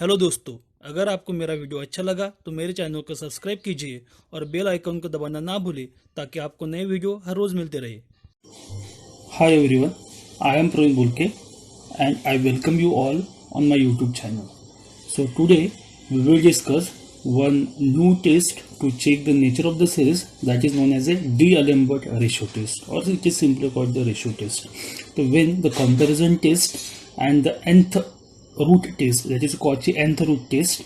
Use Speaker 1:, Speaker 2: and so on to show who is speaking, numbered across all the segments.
Speaker 1: Hello दोस्तों, अगर आपको मेरा वीडियो अच्छा लगा तो मेरे चैनल को सब्सक्राइब कीजिए और बेल आइकन को दबाना ना भूलें ताकि आपको नए वीडियो हर रोज़ मिलते रहे।
Speaker 2: Hi everyone, I am Praveen Bulke and I welcome you all on my YouTube channel. So today we will discuss one new test to check the nature of the series that is known as a D'Alembert ratio test, or it is simply called the ratio test. So when the comparison test and the nth root test, that is Cauchy nth root test,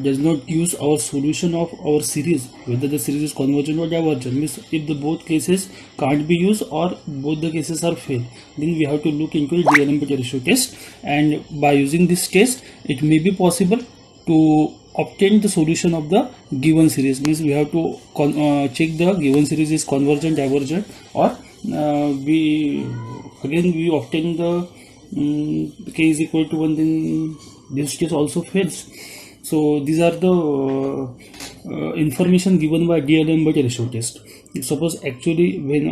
Speaker 2: does not use our solution of our series, whether the series is convergent or divergent, means if the both cases can't be used or both the cases are failed, then we have to look into the D'Alembert ratio test, and by using this test it may be possible to obtain the solution of the given series. Means we have to check the given series is convergent, divergent, or we obtain the k is equal to 1, then this test also fails. So these are the information given by D'Alembert ratio test. Suppose actually when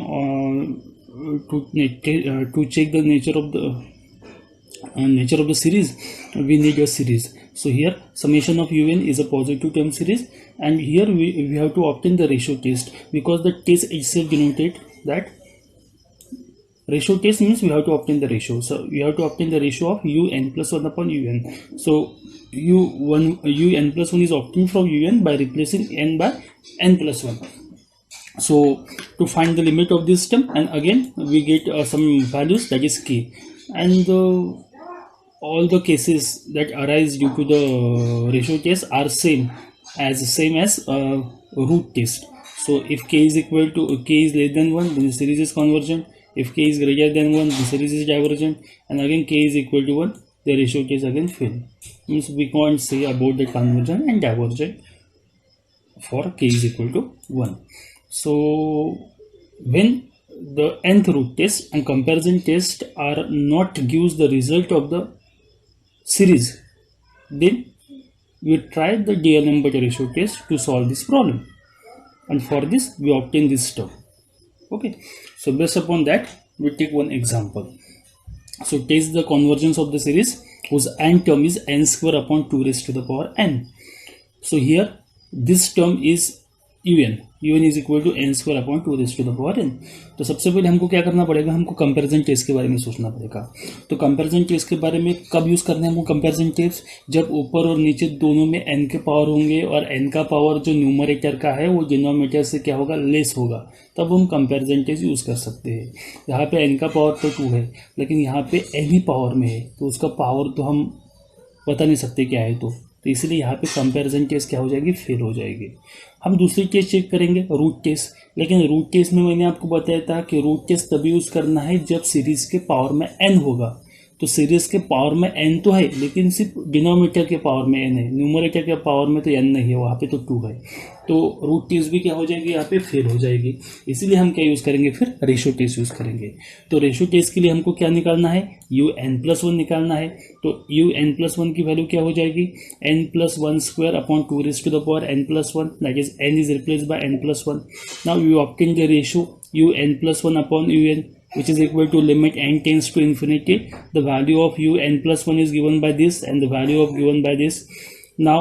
Speaker 2: to check the nature of the series, we need a series. So here summation of un is a positive term series, and here we have to obtain the ratio test, because the test itself denoted that ratio test means we have to obtain the ratio. So we have to obtain the ratio of un plus 1 upon un. So un plus 1 is obtained from un by replacing n by n plus 1. So to find the limit of this term, and again we get some values, that is k, and all the cases that arise due to the ratio test are same as root test. So if k is equal to k is less than 1, then the series is convergent. If k is greater than 1, the series is divergent, and again k is equal to 1, the ratio test again fail. Means we can't say about the convergent and divergent for k is equal to 1. So when the nth root test and comparison test are not gives the result of the series, then we try the D'Alembert ratio test to solve this problem, and for this we obtain this term. Okay, so based upon that we take one example. So test the convergence of the series whose n term is n square upon 2 raised to the power n. So here this term is un is equal to n square upon 2 raise to the power n. तो सबसे पहले हमको क्या करना पड़ेगा, हमको comparison test के बारे में सोचना पड़ेगा. तो कंपैरिजन टेस्ट के बारे में कब यूज़ करना है हमको कंपैरिजन टेस्ट, जब ऊपर और नीचे दोनों में n के पावर होंगे और n का पावर जो न्यूमरेटर का है वो डिनोमिनेटर से क्या होगा, लेस होगा, तब हम कंपैरिजन टेस्ट यूज़ कर सकते हैं. यहाँ पे n का पावर तो 2 है, लेकिन यहाँ पे n ही पावर में है, तो उसका पावर तो हम बता नहीं सकते क्या है, तो इसलिए यहाँ पे कंपैरिजन टेस्ट क्या हो जाएगी, फेल हो जाएगी. हम दूसरी टेस्ट चेक करेंगे, रूट टेस्ट. लेकिन रूट टेस्ट में मैंने आपको बताया था कि रूट टेस्ट तभी यूज़ करना है जब सीरीज़ के पावर में n होगा. तो सीरीज़ के पावर में n तो है, लेकिन सिर्फ डिनोमिनेटर के पावर में n है, न्यूमरेटर के पावर में तो n नहीं है, वहाँ पे तो 2 है. तो रूट टेस्ट भी क्या हो जाएगी, यहाँ पे फेल हो जाएगी. इसीलिए हम क्या यूज़ करेंगे, फिर रेशियो टेस्ट यूज़ करेंगे. तो रेशियो टेस्ट के लिए हमको क्या निकालना है, un+1 निकालना है. तो un+1 की वैल्यू क्या हो जाएगी, n+1 square upon 2 raise to the power n+1, that is n is replaced by n+1. Now you obtain the ratio un+1 upon un, which is equal to limit n tends to infinity. The value of un+1 is given by this, and the value of given by this. Now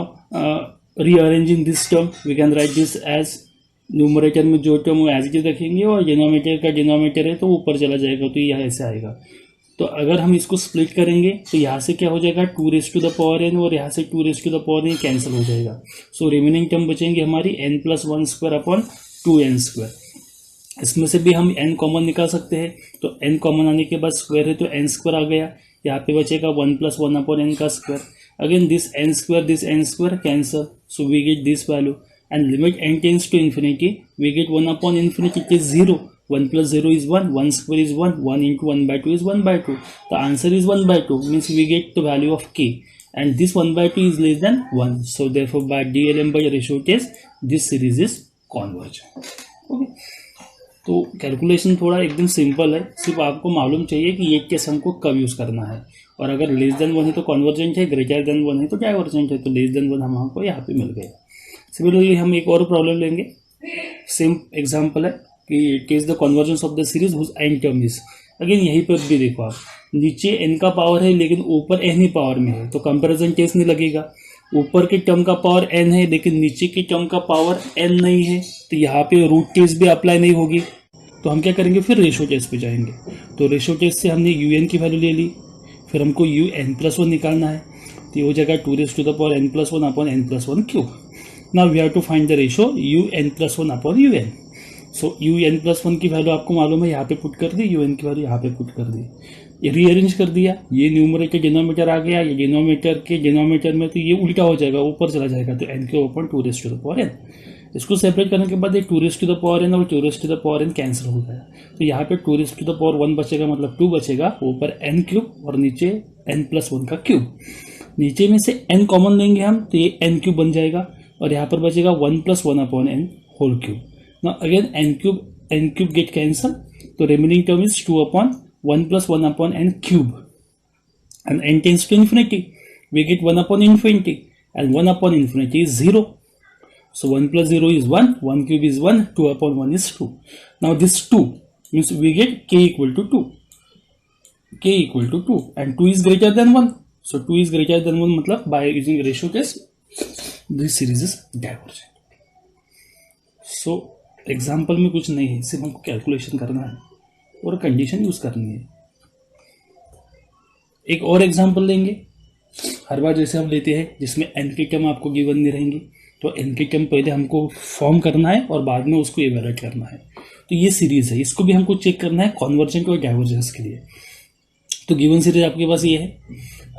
Speaker 2: rearranging this term, we can write this as numerator में जो term वो as it is रखेंगे और denominator का denominator है तो ऊपर चला जाएगा, तो यह ऐसे आएगा. तो अगर हम इसको स्प्लिट करेंगे तो यहाँ से क्या हो जाएगा, 2 raise to the power n, और यहाँ से 2 raise to the power n cancel हो जाएगा. सो रिमेनिंग टर्म बचेंगे हमारी n+1 square upon 2n square. इसमें से भी हम n कॉमन निकाल सकते हैं. तो n कॉमन आने के बाद स्क्वायर है तो n स्क्वायर आ गया. यहाँ पे बचेगा 1+1 अपॉन n का square. Again this n square cancel, so we get this value, and limit n tends to infinity, we get 1 upon infinity, it is 0. 1 plus 0 is 1, 1 square is 1, 1 into 1 by 2 is 1 by 2. The answer is 1 by 2, means we get the value of k, and this 1 by 2 is less than 1. So therefore by D'Alembert ratio test this series is convergent. Okay. तो calculation थोड़ा एकदम simple है, सिर्फ आपको मालूम चाहिए कि ये टेस्ट हमको कब यूज़ करना है. और अगर लेस देन 1 है तो कन्वर्जेंट है, ग्रेटर देन 1 है तो डाइवर्जेंट है. तो लेस देन 1 हमको यहाँ पे मिल गया. सिमिलरली हम एक और प्रॉब्लम लेंगे, सेम एग्जांपल है कि test the convergence of the series whose n term is again यहीं पर भी देखो आप, नीचे n का पावर है लेकिन ऊपर n ही पावर में है, तो कंपैरिजन टेस्ट नहीं लगेगा। ऊपर के टर्म का पावर n है लेकिन नीचे के टर्म का पावर n नहीं है, तो यहाँ पे रूट टेस्ट भी अप्लाई नहीं होगी। तो हम क्या करेंगे, फिर रेशो टेस्ट पे जाएंगे। तो रेशो टेस्ट से हमने un की वैल्यू ले ली, फिर हमको un+1 निकालना है, तो ये हो जाएगा 2n+1 upon n+1 cube. Now we have to find the ratio un+1 upon un। So un+1 की वैल्यू आपको मालूम है, यहाँ पे पुट कर दी, un की वैल्यू यहाँ पे पुट कर दी, ये रीअरेंज कर दिया, ये न्यूमरेटर डिनोमिनेटर आ गया, ये डिनोमिनेटर के डिनोमिनेटर में तो ये उल्टा हो जाएगा, ऊपर चला जाएगा, तो n के ऊपर 2n। इसको सेपरेट करने के बाद ये 2n और 2n कैंसिल हो गया, तो यहाँ पे 2n बचेगा, मतलब 2 बचेगा, ऊपर n³ और नीचे n+1 का क्यूब। नीचे में से n कॉमन लेंगे हम, तो ये n³ बन जाएगा, और यहाँ पर बचेगा 1+1 upon n whole cube. Now again n³ get cancel, तो remaining term is 2 upon 1+1 upon n cube, and n tends to infinity, we get 1 upon infinity, and 1 upon infinity is 0. So 1 plus 0 is 1, 1 cube is 1, 2 upon 1 is 2. Now this 2 means we get k equal to 2. K equal to 2 and 2 is greater than 1. So 2 is greater than 1 मतलब by using ratio test, this series is divergent. So example में कुछ नहीं है, सिर्फ हमको calculation करना है और कंडीशन यूज करनी है। एक और एग्जांपल लेंगे, हर बार जैसे हम लेते हैं जिसमें n की टर्म आपको गिवन नहीं रहेंगी, तो n की टर्म पहले हमको फॉर्म करना है और बाद में उसको इवैल्यूएट करना है। तो ये सीरीज है, इसको भी हमको चेक करना है कॉन्वर्जेंट और डाइवर्जेंस के लिए। तो गिवन सीरीज आपके पास ये है।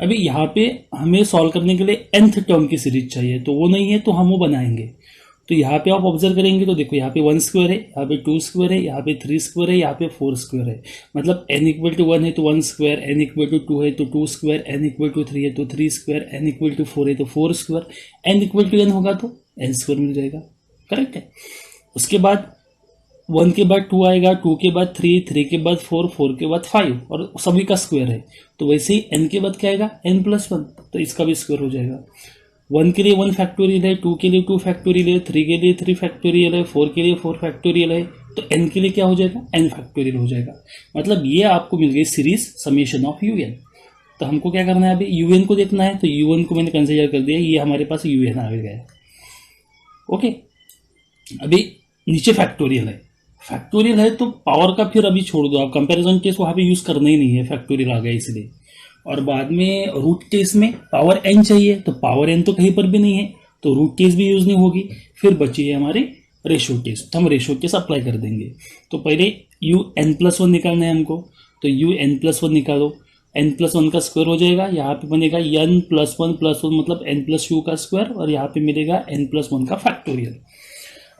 Speaker 2: अभी यहाँ पे हमें सॉल्व करने के लिए nth टर्म की सीरीज चाहिए, तो वो नहीं है तो हम वो बनाएंगे। तो यहाँ पे आप ऑब्जर्व करेंगे तो देखो यहाँ पे 1 स्क्वायर है, यहाँ पे 2 स्क्वायर है, यहाँ पे 3 स्क्वायर है, यहाँ पे 4 स्क्वायर है, मतलब n इक्वल टू 1 है तो 1 स्क्वायर, n इक्वल टू 2 है तो 2 स्क्वायर, n इक्वल टू 3 है तो 3 स्क्वायर, n इक्वल टू 4 है तो 4 square, n equal to n होगा तो n स्क्वायर मिल जाएगा। करेक्ट है। उसके बाद 1 के बाद 2 आएगा, 2 के बाद 3, 3 के बाद 4, 4 के बाद 5 और सभी का स्क्वायर है, तो वैसे ही n के बाद क्या आएगा n+1, तो इसका भी स्क्वायर हो जाएगा। 1 के लिए 1 फैक्टोरियल है, 2 के लिए 2 फैक्टोरियल है, 3 के लिए 3 फैक्टोरियल है, 4 के लिए 4 फैक्टोरियल है, तो n के लिए क्या हो जाएगा n फैक्टोरियल हो जाएगा। मतलब ये आपको मिल गई सीरीज समेशन ऑफ un। तो हमको क्या करना है, अभी un को देखना है, तो un को मैंने कंसीडर कर दिया, ये हमारे पास un आ गया है। ओके, अभी नीचे फैक्टोरियल है तो पावर का फिर अभी छोड़ दो आप, कंपैरिजन टेस्ट वहाँ पे यूज करना ही नहीं है, फैक्टोरियल आ गया इसलिए। और बाद में रूट टेस्ट में पावर n चाहिए, तो पावर n तो कहीं पर भी नहीं है, तो रूट टेस्ट भी यूज नहीं होगी। फिर बची है हमारी रेशो टेस्ट, तो हम रेशो टेस्ट अप्लाई कर देंगे। तो पहले un+1 निकालना है हमको, तो un+1 निकालो, n+1 का स्क्वायर हो जाएगा, यहाँ पे बनेगा n+1+1 मतलब n+2 का स्क्वायर, और यहाँ पे मिलेगा n+1 का फैक्टोरियल।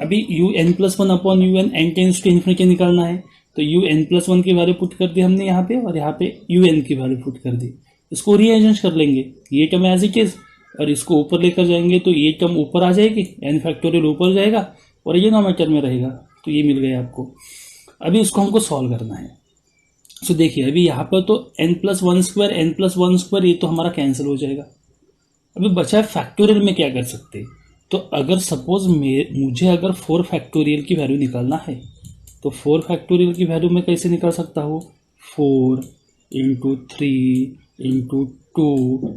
Speaker 2: अभी un+1 upon un n tends to infinity निकालना है, तो un+1 की वैल्यू पुट कर दी हमने यहाँ पे, और यहाँ पे un की वैल्यू पुट कर दी। इसको रीअरेंज कर लेंगे, ये टर्म एज इट इज, और इसको ऊपर लेकर जाएंगे तो ये टर्म ऊपर आ जाएगी, n फैक्टोरियल ऊपर जाएगा और ये डिनोमिनेटर में रहेगा, तो ये मिल गया आपको। अभी इसको हमको सॉल्व करना है। सो देखिए अभी यहाँ पर तो n+1 स्क्वायर ये तो हमारा कैंसिल हो जाएगा। अभी बचा है फैक्टोरियल में क्या कर सकते हैं, तो अगर सपोज मुझे अगर 4 फैक्टोरियल की वैल्यू निकालना है, तो 4 फैक्टोरियल की वैल्यू मैं कैसे निकाल सकता हूँ, 4 × 3 × 2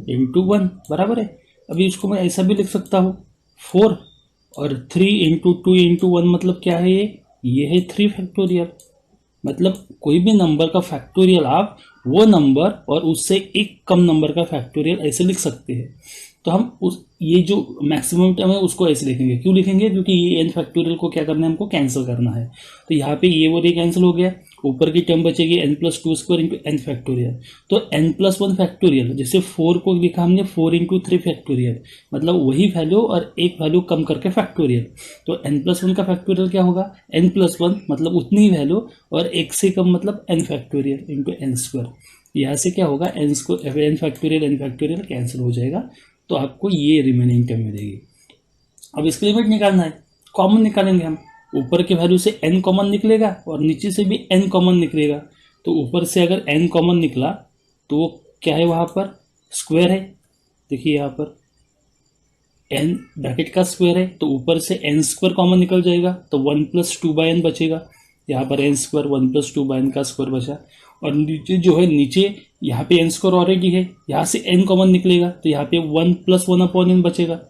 Speaker 2: × 1 बराबर है। अभी इसको मैं ऐसा भी लिख सकता हूँ 4 और 3 × 2 × 1 मतलब क्या है, ये है 3 फैक्टोरियल। मतलब कोई भी नंबर का फैक्टोरियल आप वो नंबर और उससे एक कम नंबर का फैक्टोरियल ऐसे लिख सकते हैं। तो हम उस ये जो मैक्सिमम टर्म है उसको ऐसे लिखेंगे, क्यों लिखेंगे, क्योंकि ये n फैक्टोरियल को क्या करना है, हमको कैंसिल करना है। तो यहाँ पे ये वो कैंसिल हो गया, ऊपर की टर्म बचेगी n+2 square into n factorial. तो n+1 फैक्टोरियल, जैसे 4 को लिखा हमने 4 × 3 फैक्टोरियल, मतलब वही वैल्यू और एक वैल्यू कम करके फैक्टोरियल। तो n+1 का फैक्टोरियल क्या होगा, n+1 मतलब उतनी ही वैल्यू और एक से कम मतलब n factorial into n square. यहाँ से क्या होगा, n फैक्टोरियल कैंसिल हो जाएगा, तो आपको ये रिमेनिंग टर्म मिलेगी। अब इसका लिमिट निकालना है, कॉमन निकालेंगे हम, ऊपर के वैल्यू से n कॉमन निकलेगा और नीचे से भी n कॉमन निकलेगा। तो ऊपर से अगर n कॉमन निकला तो वो क्या है, वहाँ पर स्क्वायर है। देखिए यहाँ पर n ब्रैकेट का स्क्वायर है, तो ऊपर से n स्क्वायर कॉमन निकल जाएगा, तो 1 + 2/n बचेगा। यहाँ पर n स्क्वायर 1 + 2/n का स्क्वायर बचा। और नीचे जो है, नीचे यहाँ पे n स्क्वायर ऑलरेडी है, यहाँ से n कॉमन निकलेगा तो यहाँ पे 1 + 1/n बचेगा,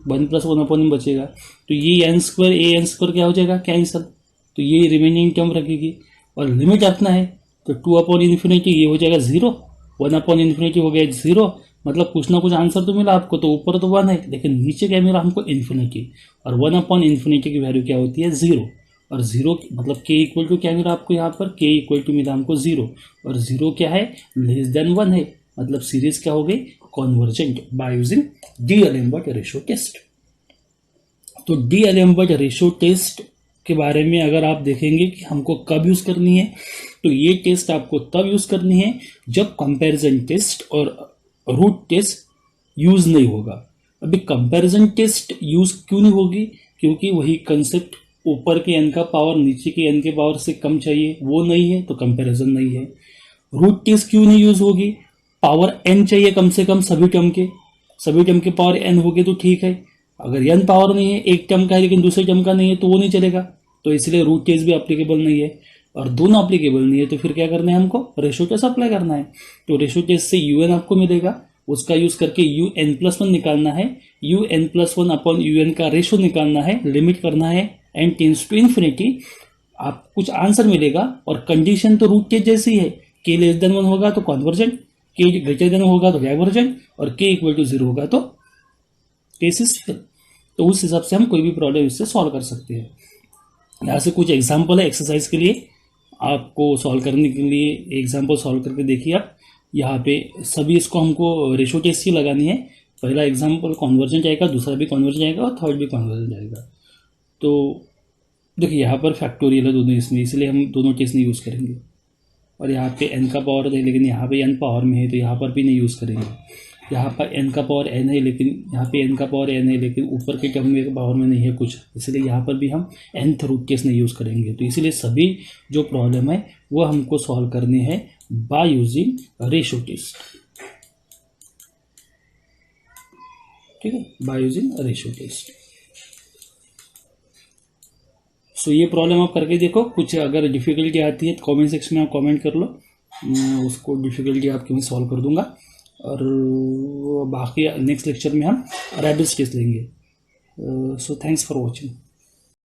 Speaker 2: 1 + 1/n बचेगा। तो ये n² क्या हो जाएगा, कैंसिल। तो ये रिमेनिंग टर्म रखेगी और लिमिट अपना है तो 2/∞ ये हो जाएगा 0, 1/∞ हो गया 0। मतलब कुछ ना कुछ आंसर तो मिला आपको। तो ऊपर तो 1 है लेकिन नीचे क्या मिला हमको, इन्फिनिटी। और 1/∞ की वैल्यू क्या होती है, 0। और 0 मतलब k इक्वल टू क्या मिला आपको यहाँ पर, k इक्वल टू मिला हमको 0। और 0 क्या है, <1 है। मतलब सीरीज क्या हो गई, convergent by using D'Alembert ratio test. तो डी-एलेम्बर्ट रेशियो टेस्ट के बारे में अगर आप देखेंगे कि हमको कब यूज करनी है, तो ये टेस्ट आपको तब यूज करनी है जब कंपैरिजन टेस्ट और रूट टेस्ट यूज नहीं होगा। अभी कंपैरिजन टेस्ट यूज क्यों नहीं होगी, क्योंकि वही कंसेप्ट, ऊपर के n का पावर नीचे के n के पावर से कम चाहिए, वो नहीं है तो कंपैरिजन नहीं है। रूट टेस्ट क्यों नहीं यूज होगी, पावर n चाहिए कम से कम सभी टर्म के पावर n होगी तो ठीक है। अगर n पावर नहीं है, एक टर्म का है लेकिन दूसरे टर्म का नहीं है तो वो नहीं चलेगा। तो इसलिए रूट टेस्ट भी अप्लीकेबल नहीं है। और दोनों अप्लीकेबल नहीं है तो फिर क्या करना है, हमको रेशियो टेस्ट अप्लाई करना है। तो रेशियो टेस्ट से un आपको मिलेगा, उसका यूज करके un+1 निकालना है, un+1/un का रेशियो निकालना है, लिमिट करना है n टेंड्स टू इन्फिनिटी, आप कुछ आंसर मिलेगा। और कंडीशन तो रूट टेस्ट जैसी है, k <1 होगा तो कॉन्वर्जेंट, k greater होगा तो डाइवर्जेंट, और k इक्वल टू 0 होगा तो केस इज फिल। तो उस हिसाब से हम कोई भी प्रॉब्लम इससे सॉल्व कर सकते हैं। यहाँ से कुछ एग्जाम्पल है एक्सरसाइज के लिए, आपको सॉल्व करने के लिए एग्जाम्पल सॉल्व करके देखिए आप। यहाँ पे सभी इसको हमको रेशियो टेस्ट ही लगानी है। पहला एग्जाम्पल कॉन्वर्जेंट आएगा, दूसरा भी कॉन्वर्जेंट आएगा और थर्ड भी कॉन्वर्जेंट आएगा। तो देखिए यहाँ पर फैक्टोरियल है दोनों इसमें, इसलिए हम दोनों टेस्ट नहीं यूज़ करेंगे। और यहाँ पे n का पावर है लेकिन यहाँ पे n पावर में है तो यहाँ पर भी नहीं यूज़ करेंगे। यहाँ पर n का पावर n है लेकिन यहाँ पे n का पावर n है लेकिन ऊपर के टर्म में पावर में नहीं है कुछ, इसलिए यहाँ पर भी हम nth रूट केस नहीं यूज़ करेंगे। तो इसलिए सभी जो प्रॉब्लम है वो हमको सॉल्व करनी है बाय यूजिंग रेशियो टेस्ट। ठीक है, by using ratio test. So ये प्रॉब्लम आप करके देखो, कुछ अगर डिफिकल्टी आती है तो कमेंट सेक्शन में आप कमेंट कर लो, मैं उसको डिफिकल्टी आपके में सॉल्व कर दूंगा। और बाकी नेक्स्ट लेक्चर में हम रैबिट टेस्ट लेंगे। So thanks for watching.